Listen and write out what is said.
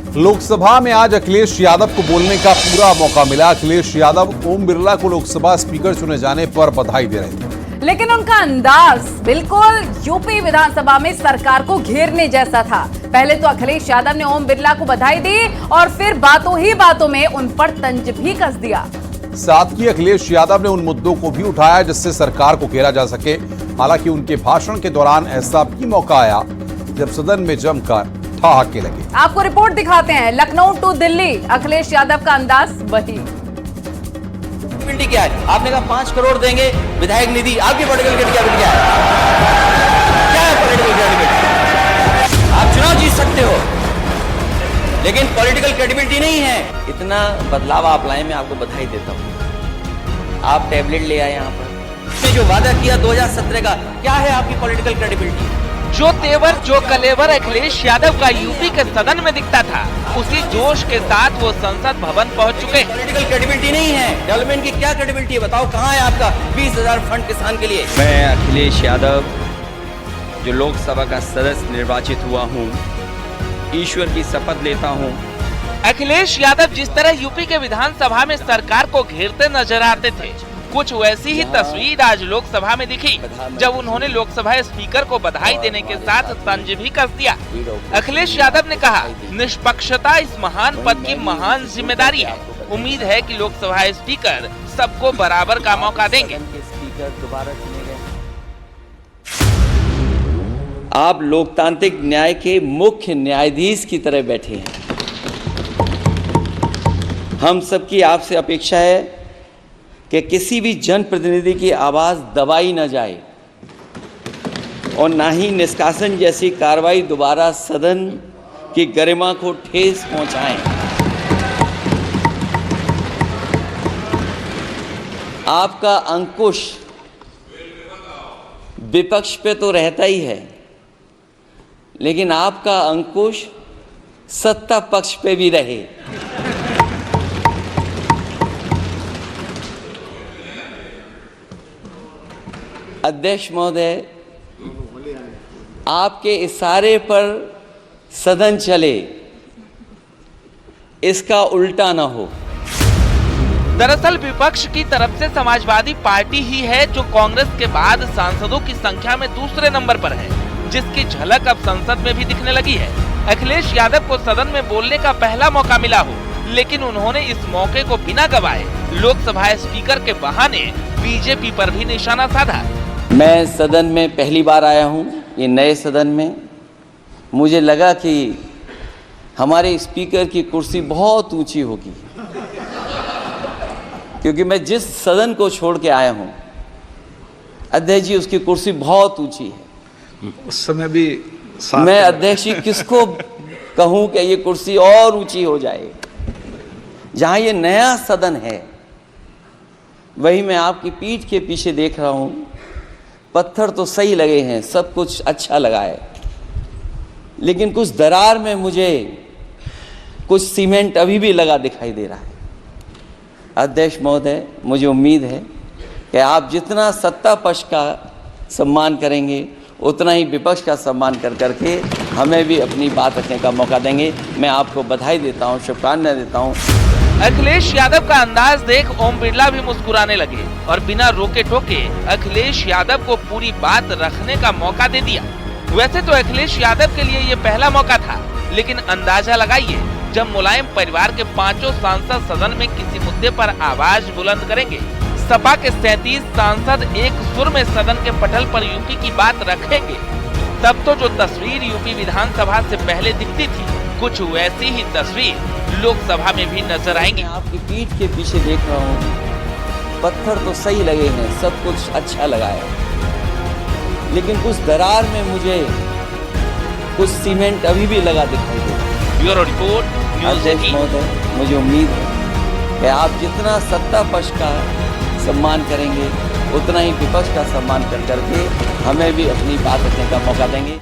लोकसभा में आज अखिलेश यादव को बोलने का पूरा मौका मिला। अखिलेश यादव ओम बिरला को लोकसभा स्पीकर चुने जाने पर बधाई दे रहे थे, लेकिन उनका अंदाज बिल्कुल यूपी विधानसभा में सरकार को घेरने जैसा था। पहले तो अखिलेश यादव ने ओम बिरला को बधाई दी और फिर बातों ही बातों में उन पर तंज भी कस दिया। साथ ही अखिलेश यादव ने उन मुद्दों को भी उठाया जिससे सरकार को घेरा जा सके। हालांकि उनके भाषण के दौरान ऐसा भी मौका आया जब सदन में जमकर ठहाके लगे। आपको रिपोर्ट दिखाते हैं, लखनऊ टू दिल्ली, अखिलेश यादव का अंदाज वही। क्या है? आपने कहा 5 करोड़ देंगे विधायक निधि, आपकी पॉलिटिकल क्रेडिबिलिटी क्या है? पॉलिटिकल क्रेडिबिलिटी आप चुनाव जीत सकते हो, लेकिन पॉलिटिकल क्रेडिबिलिटी नहीं है। इतना बदलाव आप लाए, मैं आपको बधाई देता हूं। आप टैबलेट ले आए यहाँ पर, जो वादा किया 2017 का, क्या है आपकी पॉलिटिकल क्रेडिबिलिटी? जो तेवर जो कलेवर अखिलेश यादव का यूपी के सदन में दिखता था, उसी जोश के साथ वो संसद भवन पहुंच चुके। पॉलिटिकल क्रेडिबिलिटी नहीं है, डेवलपमेंट की क्या क्रेडिबिलिटी है? बताओ कहाँ है आपका 20,000 फंड किसान के लिए? मैं अखिलेश यादव जो लोकसभा का सदस्य निर्वाचित हुआ हूँ, ईश्वर की शपथ लेता हूँ। अखिलेश यादव जिस तरह यूपी के विधानसभा में सरकार को घेरते नजर आते थे, कुछ वैसी ही तस्वीर आज लोकसभा में दिखी जब उन्होंने लोकसभा स्पीकर को बधाई देने के साथ तंज भी कस दिया। अखिलेश यादव ने कहा, निष्पक्षता इस महान पद की महान जिम्मेदारी है। उम्मीद है कि लोकसभा स्पीकर सबको बराबर का मौका देंगे। आप लोकतांत्रिक न्याय के मुख्य न्यायाधीश की तरह बैठे हैं। हम सबकी आपसे अपेक्षा है कि किसी भी जनप्रतिनिधि की आवाज़ दबाई न जाए और ना ही निष्कासन जैसी कार्रवाई दोबारा सदन की गरिमा को ठेस पहुंचाएं। आपका अंकुश विपक्ष पे तो रहता ही है, लेकिन आपका अंकुश सत्ता पक्ष पे भी रहे। अध्यक्ष महोदय, आपके इशारे पर सदन चले, इसका उल्टा न हो। दरअसल विपक्ष की तरफ से समाजवादी पार्टी ही है जो कांग्रेस के बाद सांसदों की संख्या में दूसरे नंबर पर है, जिसकी झलक अब संसद में भी दिखने लगी है। अखिलेश यादव को सदन में बोलने का पहला मौका मिला हो, लेकिन उन्होंने इस मौके को बिना गवाए लोकसभा स्पीकर के बहाने बीजेपी पर भी निशाना साधा। मैं सदन में पहली बार आया हूं, ये नए सदन में। मुझे लगा कि हमारे स्पीकर की कुर्सी बहुत ऊंची होगी, क्योंकि मैं जिस सदन को छोड़ के आया हूं, अध्यक्ष जी, उसकी कुर्सी बहुत ऊंची है। उस समय भी मैं अध्यक्ष जी किसको कहूं कि ये कुर्सी और ऊंची हो जाए। जहां ये नया सदन है, वही मैं आपकी पीठ के पीछे देख रहा हूं, पत्थर तो सही लगे हैं, सब कुछ अच्छा लगा है, लेकिन कुछ दरार में मुझे कुछ सीमेंट अभी भी लगा दिखाई दे रहा है। अध्यक्ष महोदय, मुझे उम्मीद है कि आप जितना सत्ता पक्ष का सम्मान करेंगे, उतना ही विपक्ष का सम्मान कर करके हमें भी अपनी बात रखने का मौका देंगे। मैं आपको बधाई देता हूँ, शुभकामनाएं देता हूँ। अखिलेश यादव का अंदाज देख ओम बिरला भी मुस्कुराने लगे और बिना रोके टोके अखिलेश यादव को पूरी बात रखने का मौका दे दिया। वैसे तो अखिलेश यादव के लिए ये पहला मौका था, लेकिन अंदाजा लगाइए, जब मुलायम परिवार के 5 सांसद सदन में किसी मुद्दे पर आवाज बुलंद करेंगे, सपा के 37 सांसद एक सुर में सदन के पटल पर यूपी की बात रखेंगे, तब तो जो तस्वीर यूपी विधानसभा से पहले दिखती थी, कुछ वैसी ही तस्वीर लोकसभा में भी नजर आएंगी। आपकी पीठ के पीछे देख रहा हूँ, पत्थर तो सही लगे हैं, सब कुछ अच्छा लगा है, लेकिन कुछ दरार में मुझे कुछ सीमेंट अभी भी लगा दिखाई दे रहा है। Bureau report, news 18। मुझे उम्मीद है कि आप जितना सत्ता पक्ष का सम्मान करेंगे, उतना ही विपक्ष का सम्मान कर करके हमें भी अपनी बात रखने का मौका देंगे।